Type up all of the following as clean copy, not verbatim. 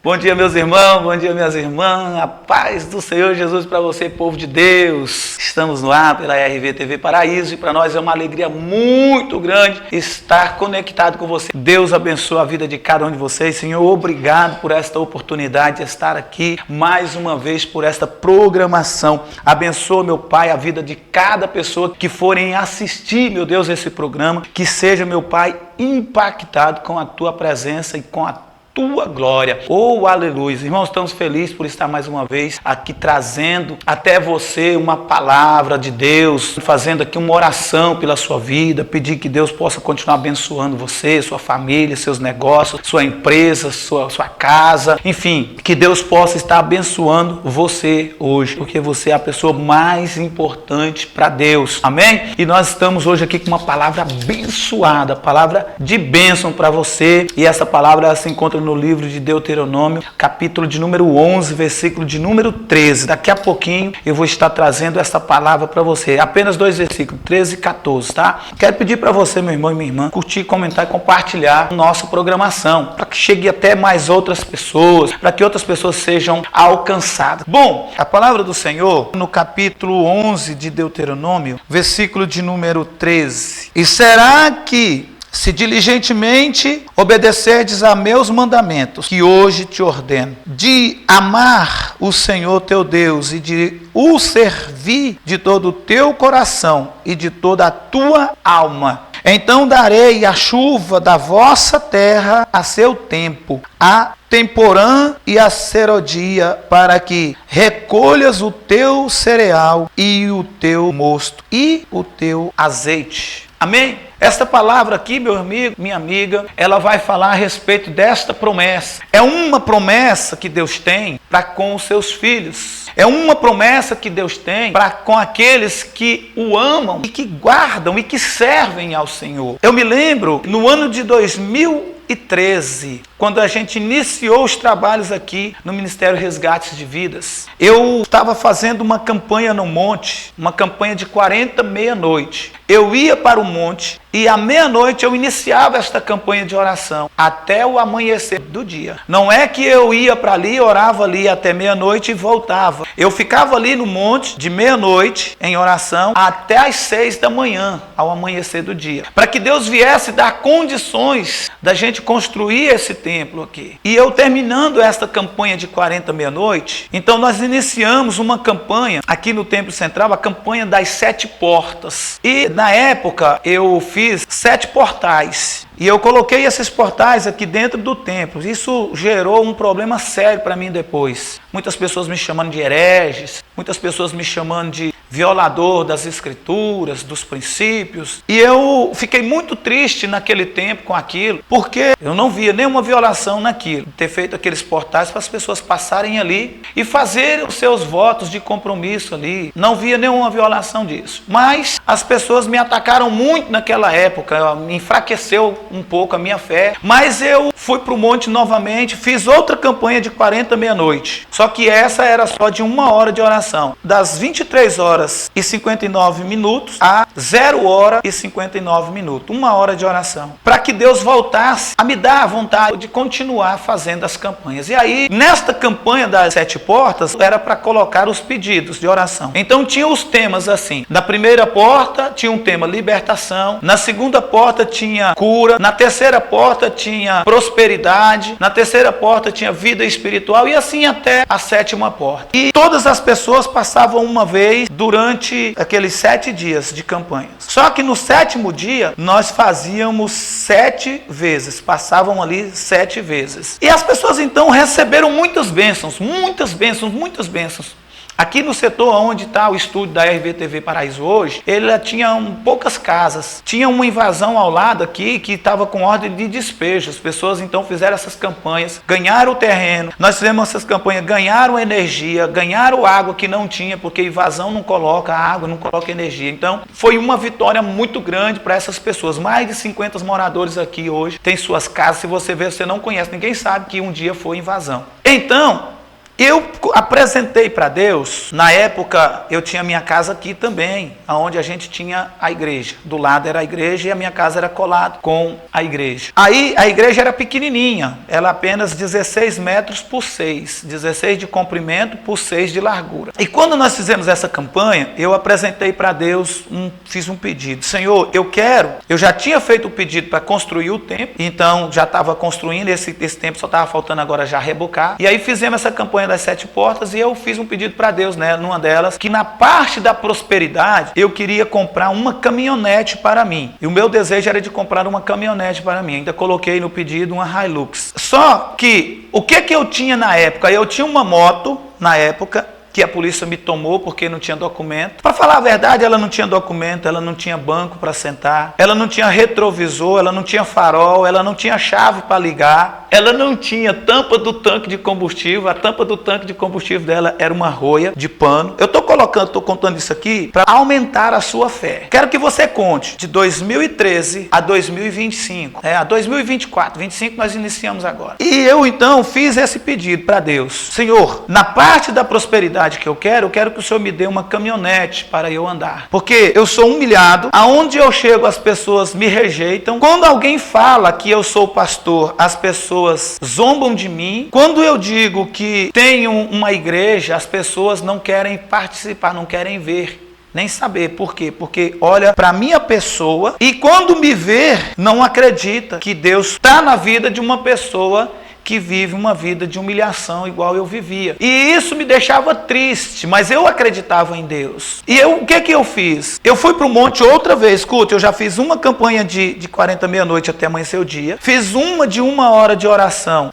Bom dia, meus irmãos, bom dia, minhas irmãs. A paz do Senhor Jesus para você, povo de Deus. Estamos no ar pela RV TV Paraíso e para nós é uma alegria muito grande estar conectado com você. Deus abençoe a vida de cada um de vocês. Senhor, obrigado por esta oportunidade de estar aqui mais uma vez por esta programação. Abençoa, meu Pai, a vida de cada pessoa que forem assistir, meu Deus, esse programa. Que seja, meu Pai, impactado com a tua presença e com a tua glória. Oh, aleluia. Irmãos, estamos felizes por estar mais uma vez aqui trazendo até você uma palavra de Deus, fazendo aqui uma oração pela sua vida, pedir que Deus possa continuar abençoando você, sua família, seus negócios, sua empresa, sua casa, enfim, que Deus possa estar abençoando você hoje, porque você é a pessoa mais importante para Deus. Amém? E nós estamos hoje aqui com uma palavra abençoada, palavra de bênção para você, e essa palavra se encontra no livro de Deuteronômio, capítulo de número 11, versículo de número 13. Daqui a pouquinho eu vou estar trazendo essa palavra para você. Apenas 2 versículos, 13 e 14, tá? Quero pedir para você, meu irmão e minha irmã, curtir, comentar e compartilhar a nossa programação, para que chegue até mais outras pessoas, para que outras pessoas sejam alcançadas. Bom, a palavra do Senhor, no capítulo 11 de Deuteronômio, versículo de número 13. E será que se diligentemente obedecerdes a meus mandamentos, que hoje te ordeno, de amar o Senhor teu Deus e de o servir de todo o teu coração e de toda a tua alma, então darei a chuva da vossa terra a seu tempo, a temporã e a serodia, para que recolhas o teu cereal e o teu mosto e o teu azeite. Amém? Esta palavra aqui, meu amigo, minha amiga, ela vai falar a respeito desta promessa. É uma promessa que Deus tem para com os seus filhos. É uma promessa que Deus tem para com aqueles que o amam e que guardam e que servem ao Senhor. Eu me lembro, no ano de 2013, quando a gente iniciou os trabalhos aqui no Ministério Resgates de Vidas, eu estava fazendo uma campanha no monte, uma campanha de 40 meia-noite. Eu ia para o monte e à meia-noite eu iniciava esta campanha de oração até o amanhecer do dia. Não é que eu ia para ali, orava ali até meia-noite e voltava. Eu ficava ali no monte de meia-noite em oração até às 6 da manhã, ao amanhecer do dia. Para que Deus viesse dar condições da gente construir esse templo aqui. E eu terminando esta campanha de 40 meia-noite, então nós iniciamos uma campanha aqui no Templo Central, a campanha das 7 portas. E na época eu fiz 7 portais. E eu coloquei esses portais aqui dentro do templo. Isso gerou um problema sério para mim depois. Muitas pessoas me chamando de hereges, muitas pessoas me chamando de violador das escrituras, dos princípios. E eu fiquei muito triste naquele tempo com aquilo, porque eu não via nenhuma violação naquilo. Ter feito aqueles portais para as pessoas passarem ali e fazerem os seus votos de compromisso ali. Não via nenhuma violação disso. Mas as pessoas me atacaram muito naquela época, me enfraqueceu um pouco a minha fé, mas eu fui para o monte novamente, fiz outra campanha de 40 meia-noite, só que essa era só de 1 hora de oração, das 23 horas e 59 minutos a 0 hora e 59 minutos, 1 hora de oração, para que Deus voltasse a me dar a vontade de continuar fazendo as campanhas. E aí, nesta campanha das 7 portas, era para colocar os pedidos de oração. Então tinha os temas assim, na primeira porta tinha um tema libertação, na segunda porta tinha cura, na terceira porta tinha prosperidade, na terceira porta tinha vida espiritual e assim até a 7ª porta. E todas as pessoas passavam uma vez durante aqueles 7 dias de campanhas. Só que no 7º dia nós fazíamos 7 vezes, passavam ali 7 vezes. E as pessoas então receberam muitas bênçãos, muitas bênçãos, muitas bênçãos. Aqui no setor onde está o estúdio da RV TV Paraíso hoje, ele tinha poucas casas. Tinha uma invasão ao lado aqui que estava com ordem de despejo. As pessoas então fizeram essas campanhas, ganharam o terreno. Nós fizemos essas campanhas, ganharam energia, ganharam água que não tinha, porque invasão não coloca água, não coloca energia. Então foi uma vitória muito grande para essas pessoas. Mais de 50 moradores aqui hoje têm suas casas. Se você ver, você não conhece, ninguém sabe que um dia foi invasão. Então, Eu apresentei para Deus, na época eu tinha minha casa aqui também, onde a gente tinha a igreja. Do lado era a igreja e a minha casa era colada com a igreja. Aí a igreja era pequenininha, ela apenas 16 metros por 6, 16 de comprimento por 6 de largura. E quando nós fizemos essa campanha, eu apresentei para Deus, fiz um pedido. Senhor, eu já tinha feito o pedido para construir o templo, então já estava construindo, esse templo só estava faltando agora já rebocar. E aí fizemos essa campanha das 7 portas e eu fiz um pedido para Deus, né, numa delas, que na parte da prosperidade eu queria comprar uma caminhonete para mim. E o meu desejo era de comprar uma caminhonete para mim. Ainda coloquei no pedido uma Hilux. Só que o que eu tinha na época? Eu tinha uma moto na época que a polícia me tomou porque não tinha documento. Para falar a verdade, ela não tinha documento, ela não tinha banco para sentar, ela não tinha retrovisor, ela não tinha farol, ela não tinha chave para ligar, ela não tinha tampa do tanque de combustível. A tampa do tanque de combustível dela era uma rolha de pano. Eu estou contando isso aqui para aumentar a sua fé. Quero que você conte de 2013 a 2025, a 2024, 25 nós iniciamos agora. E eu então fiz esse pedido para Deus. Senhor, na parte da prosperidade que eu quero que o Senhor me dê uma caminhonete para eu andar. Porque eu sou humilhado, aonde eu chego as pessoas me rejeitam. Quando alguém fala que eu sou pastor, as pessoas zombam de mim. Quando eu digo que tenho uma igreja, as pessoas não querem participar, não querem ver, nem saber. Por quê? Porque olha para minha pessoa e quando me ver, não acredita que Deus está na vida de uma pessoa que vive uma vida de humilhação igual eu vivia. E isso me deixava triste, mas eu acreditava em Deus. E o que eu fiz? Eu fui para o monte outra vez. Escuta, eu já fiz uma campanha de 40 meia-noite até amanhecer o dia. Fiz uma de 1 hora de oração,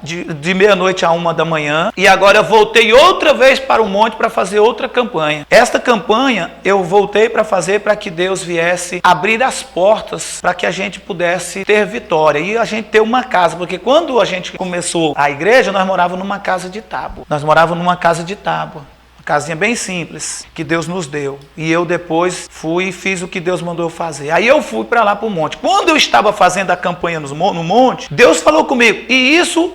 de meia-noite a 1 da manhã. E agora eu voltei outra vez para o monte para fazer outra campanha. Esta campanha eu voltei para fazer para que Deus viesse abrir as portas para que a gente pudesse ter vitória. E a gente ter uma casa, porque quando a gente começou a igreja, nós morávamos numa casa de tábua. Uma casinha bem simples, que Deus nos deu. E eu depois fui e fiz o que Deus mandou eu fazer. Aí eu fui para lá para o monte. Quando eu estava fazendo a campanha no monte, Deus falou comigo. E isso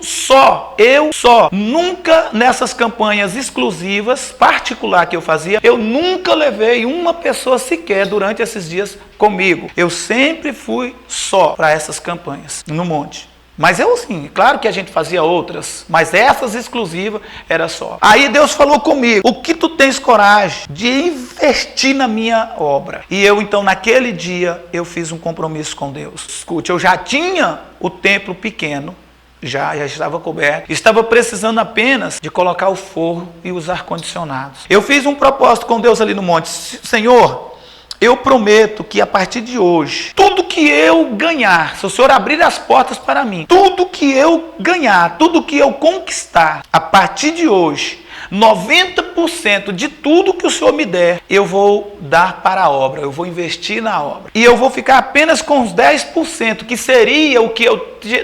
nunca nessas campanhas exclusivas, particular que eu fazia, eu nunca levei uma pessoa sequer durante esses dias comigo. Eu sempre fui só para essas campanhas no monte. Mas eu sim, claro que a gente fazia outras, mas essas exclusivas era só. Aí Deus falou comigo, o que tu tens coragem de investir na minha obra? E eu então naquele dia eu fiz um compromisso com Deus. Escute, eu já tinha o templo pequeno, já estava coberto, estava precisando apenas de colocar o forro e os ar-condicionados. Eu fiz um propósito com Deus ali no monte, Senhor, eu prometo que a partir de hoje, tudo que eu ganhar, se o Senhor abrir as portas para mim, tudo que eu ganhar, tudo que eu conquistar, a partir de hoje, 90% de tudo que o Senhor me der, eu vou dar para a obra, eu vou investir na obra. E eu vou ficar apenas com os 10%, que seria o que eu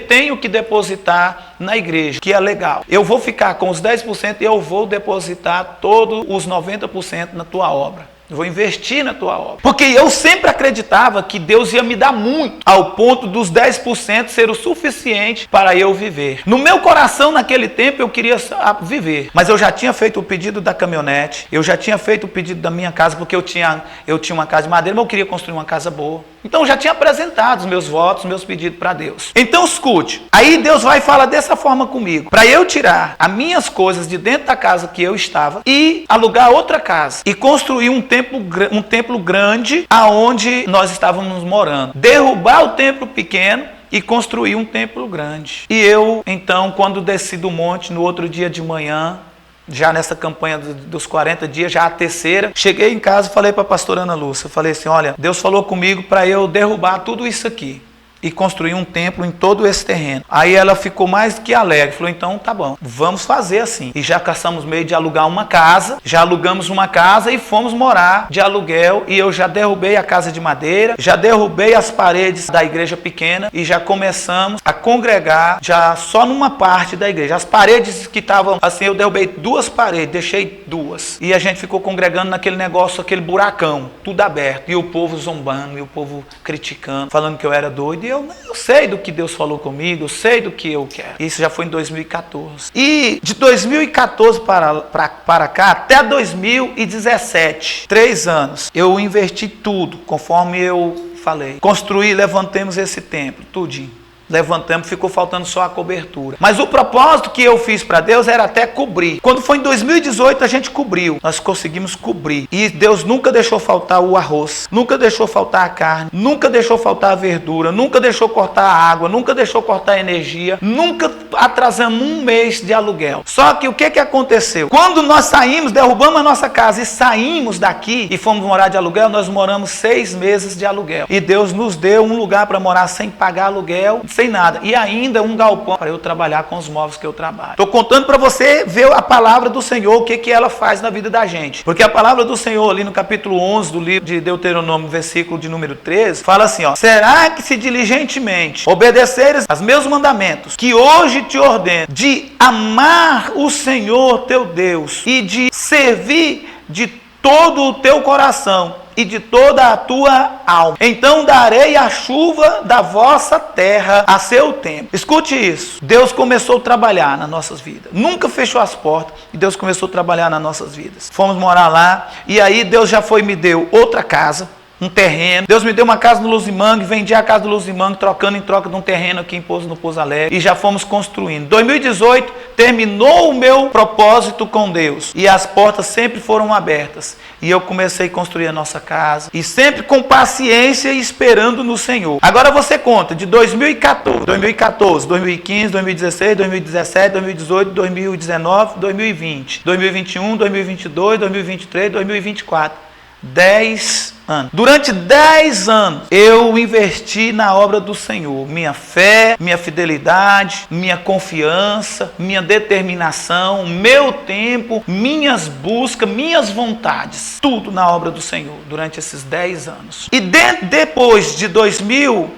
tenho que depositar na igreja, que é legal. Eu vou ficar com os 10% e eu vou depositar todos os 90% na tua obra. Eu vou investir na tua obra. Porque eu sempre acreditava que Deus ia me dar muito, ao ponto dos 10% ser o suficiente para eu viver. No meu coração, naquele tempo, eu queria viver. Mas eu já tinha feito o pedido da caminhonete, eu já tinha feito o pedido da minha casa, porque eu tinha uma casa de madeira, mas eu queria construir uma casa boa. Então eu já tinha apresentado os meus votos, os meus pedidos para Deus. Então escute, aí Deus vai e fala dessa forma comigo, para eu tirar as minhas coisas de dentro da casa que eu estava e alugar outra casa e construir um templo grande aonde nós estávamos morando. Derrubar o templo pequeno e construir um templo grande. E eu, então, quando desci do monte, no outro dia de manhã, já nessa campanha dos 40 dias, já a terceira, cheguei em casa e falei para a pastora Ana Lúcia, falei assim, olha, Deus falou comigo para eu derrubar tudo isso aqui e construir um templo em todo esse terreno. Aí ela ficou mais que alegre, falou, então tá bom, vamos fazer assim. E já caçamos meio de alugar uma casa, já alugamos uma casa e fomos morar de aluguel, e eu já derrubei a casa de madeira, já derrubei as paredes da igreja pequena e já começamos a congregar já só numa parte da igreja. As paredes que estavam assim, eu derrubei 2 paredes, deixei 2. E a gente ficou congregando naquele negócio, aquele buracão, tudo aberto, e o povo zombando, e o povo criticando, falando que eu era doido. eu sei do que Deus falou comigo, eu sei do que eu quero. Isso já foi em 2014. E de 2014 para cá, até 2017, 3 anos, eu investi tudo, conforme eu falei. Construí, levantemos esse templo, tudinho. Levantamos, ficou faltando só a cobertura. Mas o propósito que eu fiz para Deus era até cobrir. Quando foi em 2018, a gente cobriu. Nós conseguimos cobrir. E Deus nunca deixou faltar o arroz, nunca deixou faltar a carne, nunca deixou faltar a verdura, nunca deixou cortar a água, nunca deixou cortar a energia, nunca atrasamos um mês de aluguel. Só que o que aconteceu? Quando nós saímos, derrubamos a nossa casa e saímos daqui e fomos morar de aluguel, nós moramos 6 meses de aluguel. E Deus nos deu um lugar para morar sem pagar aluguel, sem nada. E ainda um galpão para eu trabalhar com os móveis que eu trabalho. Estou contando para você ver a palavra do Senhor, o que ela faz na vida da gente. Porque a palavra do Senhor ali no capítulo 11 do livro de Deuteronômio, versículo de número 13, fala assim, ó: será que se diligentemente obedeceres aos meus mandamentos, que hoje te ordeno, de amar o Senhor teu Deus e de servir de todo o teu coração e de toda a tua alma, então darei a chuva da vossa terra a seu tempo. Escute isso. Deus começou a trabalhar nas nossas vidas. Nunca fechou as portas e Deus começou a trabalhar nas nossas vidas. Fomos morar lá e aí Deus já me deu outra casa, um terreno. Deus me deu uma casa no Luzimangue, vendi a casa do Luzimangue, trocando em troca de um terreno aqui no Pouso Alegre, e já fomos construindo. 2018 terminou o meu propósito com Deus e as portas sempre foram abertas. E eu comecei a construir a nossa casa e sempre com paciência e esperando no Senhor. Agora você conta de 2014, 2015, 2016, 2017, 2018, 2019, 2020, 2021, 2022, 2023, 2024. 10 anos. Durante 10 anos eu investi na obra do Senhor. Minha fé, minha fidelidade, minha confiança, minha determinação, meu tempo, minhas buscas, minhas vontades. Tudo na obra do Senhor durante esses 10 anos. E depois de 2018,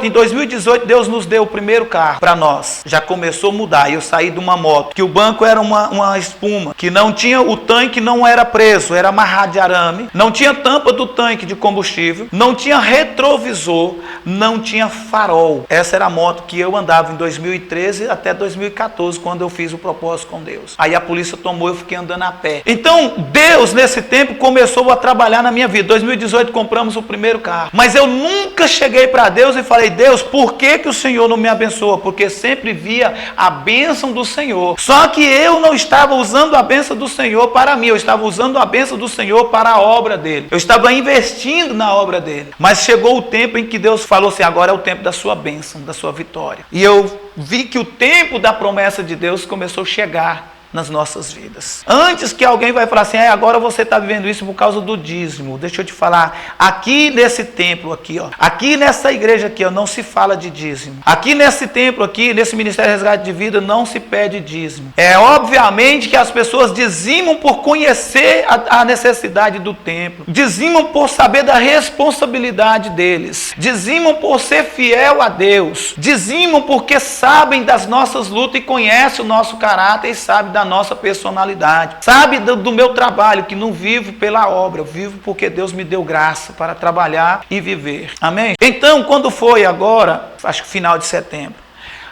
em 2018 Deus nos deu o primeiro carro para nós. Já começou a mudar. Eu saí de uma moto, que o banco era uma espuma, que não tinha, o tanque não era preso, era amarrado de arame, não tinha tampa do tanque de combustível, não tinha retrovisor, não tinha farol. Essa era a moto que eu andava em 2013 até 2014, quando eu fiz o propósito com Deus. Aí a polícia tomou, eu fiquei andando a pé. Então Deus nesse tempo começou a trabalhar na minha vida. Em 2018 compramos o primeiro carro, mas eu nunca cheguei para Deus e falei: Deus, por que o Senhor não me abençoa? Porque sempre via a bênção do Senhor. Só que eu não estava usando a bênção do Senhor para mim, eu estava usando a bênção do Senhor para a obra dele. Eu estava investindo na obra dele. Mas chegou o tempo em que Deus falou assim: agora é o tempo da sua bênção, da sua vitória. E eu vi que o tempo da promessa de Deus começou a chegar nas nossas vidas. Antes que alguém vai falar assim: agora você está vivendo isso por causa do dízimo. Deixa eu te falar, aqui nesse templo aqui, ó, aqui nessa igreja aqui, ó, não se fala de dízimo. Aqui nesse templo aqui, nesse Ministério Resgate de Vida, não se pede dízimo. É obviamente que as pessoas dizimam por conhecer a necessidade do templo, dizimam por saber da responsabilidade deles, dizimam por ser fiel a Deus, dizimam porque sabem das nossas lutas e conhecem o nosso caráter e sabem da nossa personalidade, sabe do meu trabalho, que não vivo pela obra, eu vivo porque Deus me deu graça para trabalhar e viver. Amém? Então, quando foi agora, acho que final de setembro,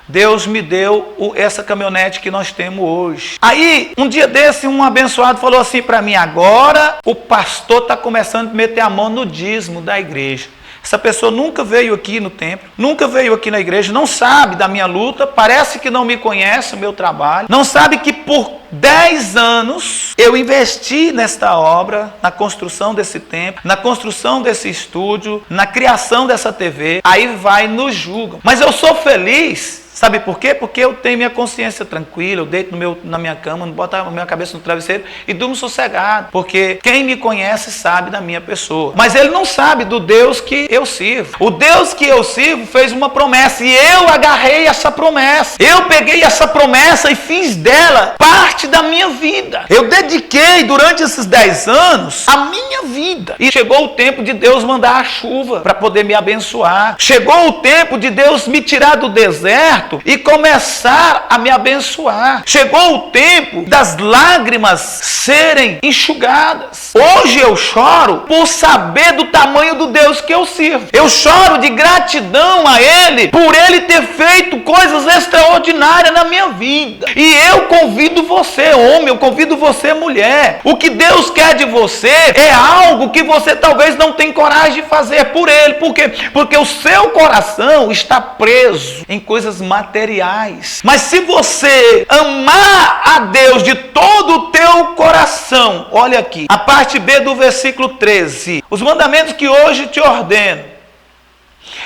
Deus me deu essa caminhonete que nós temos hoje. Aí, um dia desse, um abençoado falou assim para mim: agora o pastor está começando a meter a mão no dízimo da igreja. Essa pessoa nunca veio aqui no templo, nunca veio aqui na igreja, não sabe da minha luta, parece que não me conhece o meu trabalho, não sabe que por 10 anos eu investi nesta obra, na construção desse templo, na construção desse estúdio, na criação dessa TV. Aí vai e nos julgam. Mas eu sou feliz. Sabe por quê? Porque eu tenho minha consciência tranquila, eu deito na minha cama, não boto a minha cabeça no travesseiro e durmo sossegado. Porque quem me conhece sabe da minha pessoa. Mas ele não sabe do Deus que eu sirvo. O Deus que eu sirvo fez uma promessa e eu agarrei essa promessa. Eu peguei essa promessa e fiz dela parte da minha vida. Eu dediquei durante esses 10 anos a minha vida. E chegou o tempo de Deus mandar a chuva para poder me abençoar. Chegou o tempo de Deus me tirar do deserto certo e começar a me abençoar. Chegou o tempo das lágrimas serem enxugadas. Hoje eu choro por saber do tamanho do Deus que eu sirvo. Eu choro de gratidão a Ele por Ele ter feito coisas extraordinárias na minha vida. E eu convido você, homem, eu convido você, mulher. O que Deus quer de você é algo que você talvez não tenha coragem de fazer por Ele. Por quê? Porque o seu coração está preso em coisas materiais. Mas se você amar a Deus de todo o teu coração, olha aqui, a parte B do versículo 13. Os mandamentos que hoje te ordeno,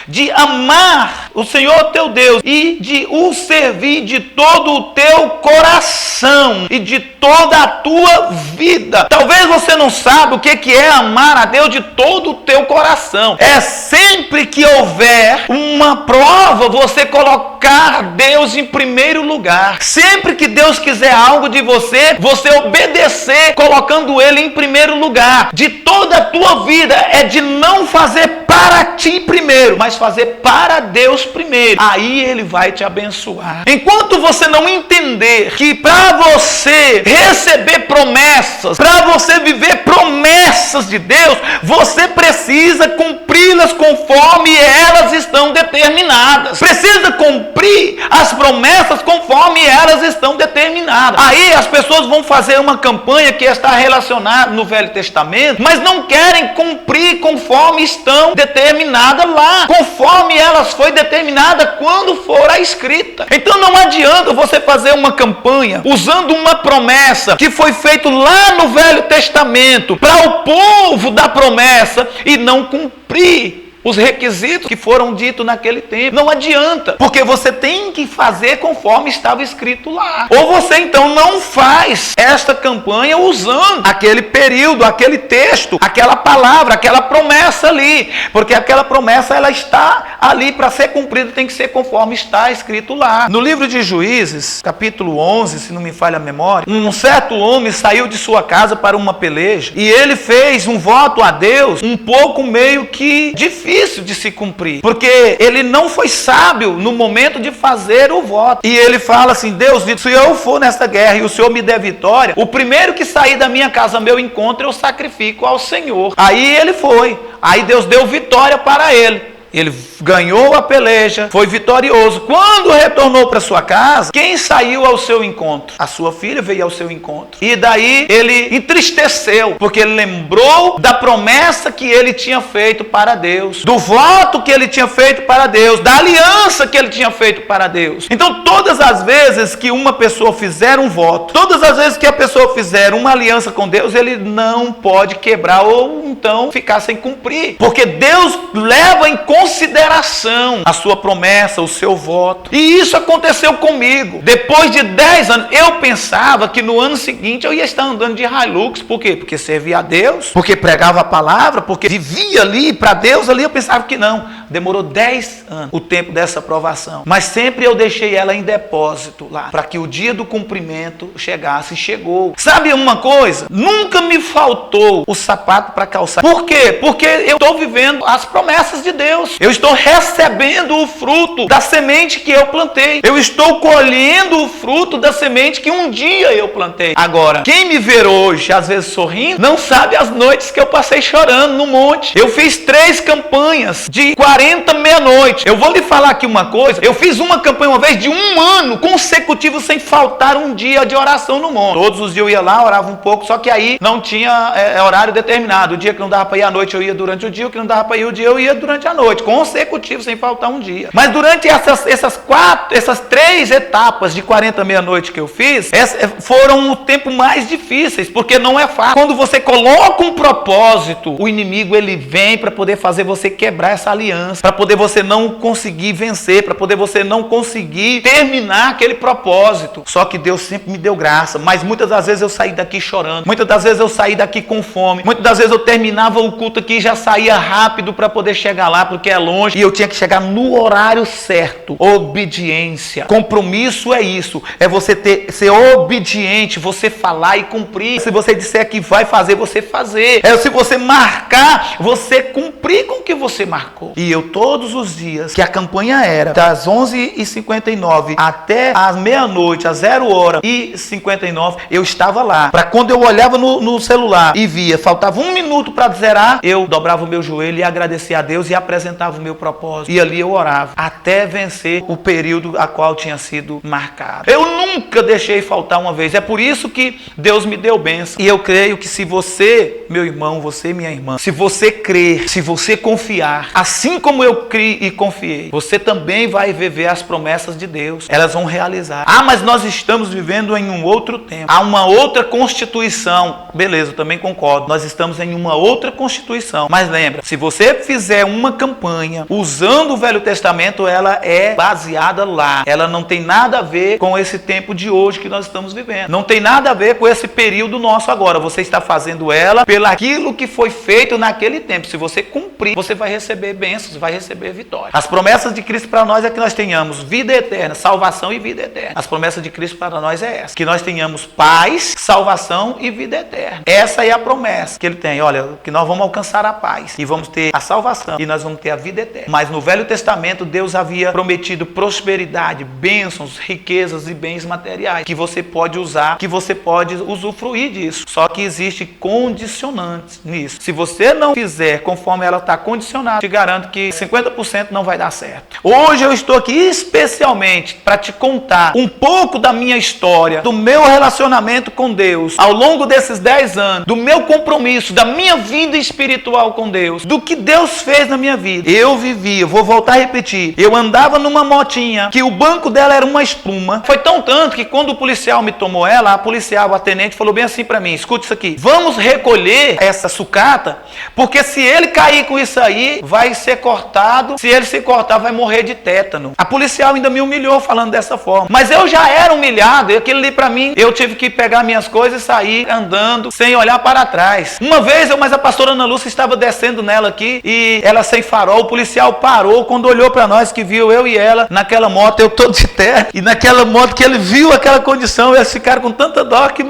de amar o Senhor teu Deus e de o servir de todo o teu coração e de toda a tua vida. Talvez você não saiba o que é amar a Deus de todo o teu coração. É sempre que houver uma prova, você colocar Deus em primeiro lugar. Sempre que Deus quiser algo de você, você obedecer colocando Ele em primeiro lugar. De toda a tua vida é de não fazer para ti primeiro, mas fazer para Deus primeiro. Aí Ele vai te abençoar. Enquanto você não entender que para você receber promessas, para você viver promessas de Deus, você precisa cumpri-las conforme elas estão determinadas. Precisa cumprir as promessas conforme elas estão determinadas. Aí as pessoas vão fazer uma campanha que está relacionada no Velho Testamento, mas não querem cumprir conforme estão determinadas lá, conforme elas foi determinada quando for a escrita. Então não adianta você fazer uma campanha usando uma promessa que foi feita lá no Velho Testamento para o povo da promessa e não cumprir os requisitos que foram ditos naquele tempo. Não adianta, porque você tem que fazer conforme estava escrito lá. Ou você então não faz esta campanha usando aquele período, aquele texto, aquela palavra, aquela promessa ali, porque aquela promessa ela está ali para ser cumprida, tem que ser conforme está escrito lá. No livro de Juízes, capítulo 11, se não me falha a memória, um certo homem saiu de sua casa para uma peleja e ele fez um voto a Deus um pouco meio que difícil de se cumprir, porque ele não foi sábio no momento de fazer o voto. E ele fala assim: Deus, se eu for nessa guerra e o Senhor me der vitória, o primeiro que sair da minha casa ao meu encontro eu sacrifico ao Senhor. Aí ele foi, aí Deus deu vitória para ele. Ele ganhou a peleja, foi vitorioso. Quando retornou para sua casa, quem saiu ao seu encontro? A sua filha veio ao seu encontro. E daí ele entristeceu, porque ele lembrou da promessa que ele tinha feito para Deus, do voto que ele tinha feito para Deus, da aliança que ele tinha feito para Deus. Então todas as vezes que uma pessoa fizer um voto, todas as vezes que a pessoa fizer uma aliança com Deus, ele não pode quebrar ou então ficar sem cumprir, porque Deus leva em consideração a sua promessa, o seu voto. E isso aconteceu comigo. Depois de 10 anos, eu pensava que no ano seguinte eu ia estar andando de Hilux. Por quê? Porque servia a Deus, porque pregava a palavra, porque vivia ali para Deus ali. Eu pensava que não. Demorou 10 anos o tempo dessa provação. Mas sempre eu deixei ela em depósito lá, para que o dia do cumprimento chegasse. E chegou. Sabe uma coisa? Nunca me faltou o sapato para calçar. Por quê? Porque eu estou vivendo as promessas de Deus. Eu estou recebendo o fruto da semente que eu plantei. Eu estou colhendo o fruto da semente que um dia eu plantei. Agora, quem me vê hoje, às vezes sorrindo, não sabe as noites que eu passei chorando no monte. Eu fiz 3 campanhas de 40 meia-noite. Eu vou lhe falar aqui uma coisa. Eu fiz uma campanha uma vez de 1 ano consecutivo sem faltar um dia de oração no monte. Todos os dias eu ia lá, orava um pouco, só que aí não tinha horário determinado. O dia que não dava para ir à noite eu ia durante o dia, o que não dava para ir o dia eu ia durante a noite, consecutivo, sem faltar um dia. Mas durante essas 3 etapas de 40 meia-noite que eu fiz, foram o tempo mais difíceis, porque não é fácil. Quando você coloca um propósito, o inimigo ele vem para poder fazer você quebrar essa aliança, para poder você não conseguir vencer, para poder você não conseguir terminar aquele propósito. Só que Deus sempre me deu graça, mas muitas das vezes eu saí daqui chorando, muitas das vezes eu saí daqui com fome, muitas das vezes eu terminava o culto aqui e já saía rápido para poder chegar lá, porque é longe, e eu tinha que chegar no horário certo. Obediência. Compromisso é isso. É você ser obediente, você falar e cumprir. Se você disser que vai fazer, você fazer. É se você marcar, você cumprir com o que você marcou. E eu todos os dias, que a campanha era das 11h59 até as meia-noite, às 0h59, eu estava lá. Para quando eu olhava no celular e via, faltava 1 minuto para zerar, eu dobrava o meu joelho e agradecia a Deus e apresentava o meu propósito. E ali eu orava, até vencer o período a qual tinha sido marcado. Eu nunca deixei faltar uma vez. É por isso que Deus me deu bênção. E eu creio que se você, meu irmão, você, minha irmã, se você crer, se você confiar, assim como eu criei e confiei, você também vai viver as promessas de Deus. Elas vão realizar. Ah, mas nós estamos vivendo em um outro tempo. Há uma outra constituição. Beleza, eu também concordo. Nós estamos em uma outra constituição. Mas lembra, se você fizer uma campanha usando o Velho Testamento, ela é baseada lá. Ela não tem nada a ver com esse tempo de hoje que nós estamos vivendo. Não tem nada a ver com esse período nosso agora. Você está fazendo ela pelo aquilo que foi feito naquele tempo. Se você cumprir, você vai receber bênçãos, vai receber vitória. As promessas de Cristo para nós é que nós tenhamos vida eterna, salvação e vida eterna. As promessas de Cristo para nós é essa. Que nós tenhamos paz, salvação e vida eterna. Essa é a promessa que ele tem. Olha, que nós vamos alcançar a paz e vamos ter a salvação e nós vamos ter a vida eterna. Mas no Velho Testamento, Deus havia prometido prosperidade, bênçãos, riquezas e bens materiais que você pode usar, que você pode usufruir disso. Só que existe condicionantes nisso. Se você não fizer conforme ela está condicionada, te garanto que 50% não vai dar certo. Hoje eu estou aqui especialmente para te contar um pouco da minha história, do meu relacionamento com Deus ao longo desses 10 anos, do meu compromisso, da minha vida espiritual com Deus, do que Deus fez na minha vida. Eu vivia, vou voltar a repetir, eu andava numa motinha que o banco dela era uma espuma. Foi tão tanto que quando o policial me tomou ela, a policial, a tenente, falou bem assim para mim: escuta isso aqui, vamos recolher essa sucata, porque se ele cair com isso aí, vai ser cortado. Se ele se cortar, vai morrer de tétano. A policial ainda me humilhou falando dessa forma. Mas eu já era humilhado, e aquilo ali para mim, eu tive que pegar minhas coisas e sair andando sem olhar para trás. Uma vez, mas a pastora Ana Lúcia estava descendo nela aqui, e ela sem farol, o policial parou, quando olhou para nós, que viu eu e ela naquela moto, eu todo de terra, e naquela moto que ele viu aquela condição, eles ficaram com tanta dó que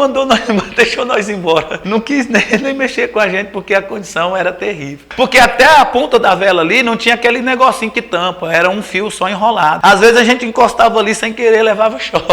deixou nós embora. Não quis nem mexer com a gente, porque a condição era terrível. Porque até a ponta da vela ali não tinha aquele negocinho que tampa, era um fio só enrolado. Às vezes a gente encostava ali sem querer, levava choque.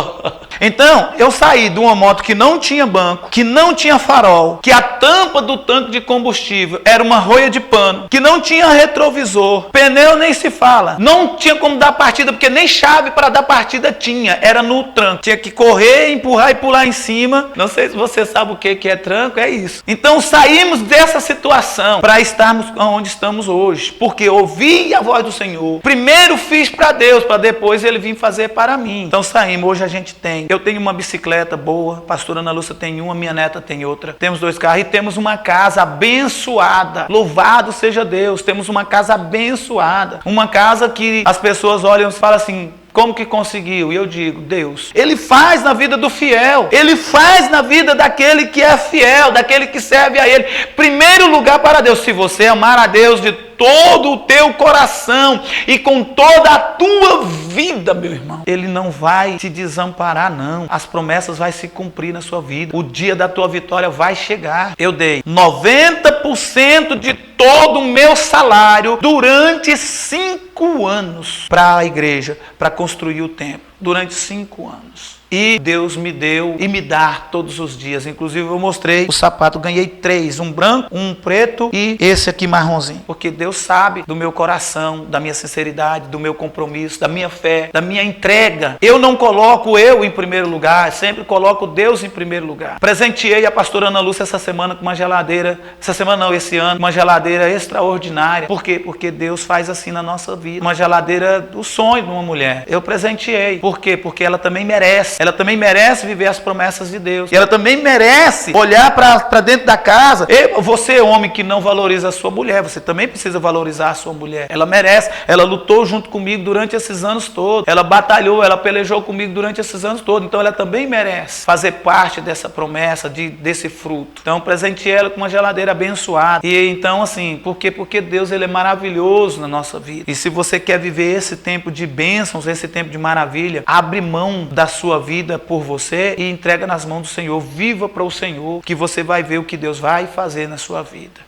Então, eu saí de uma moto que não tinha banco, que não tinha farol, que a tampa do tanque de combustível era uma rolha de pano, que não tinha retrovisor, pneu nem se fala, não tinha como dar partida, porque nem chave para dar partida tinha, era no tranco. Tinha que correr, empurrar e pular em cima. Não sei se você sabe o que é tranco, é isso. Então saímos dessa situação para estarmos onde estamos hoje, porque ouvi a voz do Senhor. Primeiro fiz para Deus, para depois Ele vir fazer para mim. Então saímos, hoje a gente tem. Eu tenho uma bicicleta boa, a pastora Ana Lúcia tem uma, minha neta tem outra. Temos 2 carros e temos uma casa abençoada. Louvado seja Deus, temos uma casa abençoada. Uma casa que as pessoas olham e falam assim: como que conseguiu? E eu digo: Deus. Ele faz na vida do fiel. Ele faz na vida daquele que é fiel, daquele que serve a Ele. Primeiro lugar para Deus. Se você amar a Deus de todo o teu coração e com toda a tua vida, meu irmão, Ele não vai te desamparar, não. As promessas vão se cumprir na sua vida. O dia da tua vitória vai chegar. Eu dei 90% de todo o meu salário durante 5 anos para a igreja, para construir o templo. Durante 5 anos. E Deus me deu e me dá todos os dias. Inclusive eu mostrei o sapato, ganhei 3, um branco, um preto e esse aqui marronzinho. Porque Deus sabe do meu coração, da minha sinceridade, do meu compromisso, da minha fé, da minha entrega. Eu não coloco eu em primeiro lugar, sempre coloco Deus em primeiro lugar. Presenteei a pastora Ana Lúcia essa semana com uma geladeira, esse ano, uma geladeira extraordinária. Por quê? Porque Deus faz assim na nossa vida. Uma geladeira do sonho de uma mulher. Eu presenteei. Por quê? Porque ela também merece. Ela também merece viver as promessas de Deus. E ela também merece olhar para dentro da casa. Você, homem que não valoriza a sua mulher, você também precisa valorizar a sua mulher. Ela merece. Ela lutou junto comigo durante esses anos todos. Ela batalhou, ela pelejou comigo durante esses anos todos. Então ela também merece fazer parte dessa promessa, desse fruto. Então presenteie ela com uma geladeira abençoada. E então assim, por quê? Porque Deus, ele é maravilhoso na nossa vida. E se você quer viver esse tempo de bênçãos, esse tempo de maravilha, abre mão da sua vida por você e entrega nas mãos do Senhor. Viva para o Senhor, que você vai ver o que Deus vai fazer na sua vida.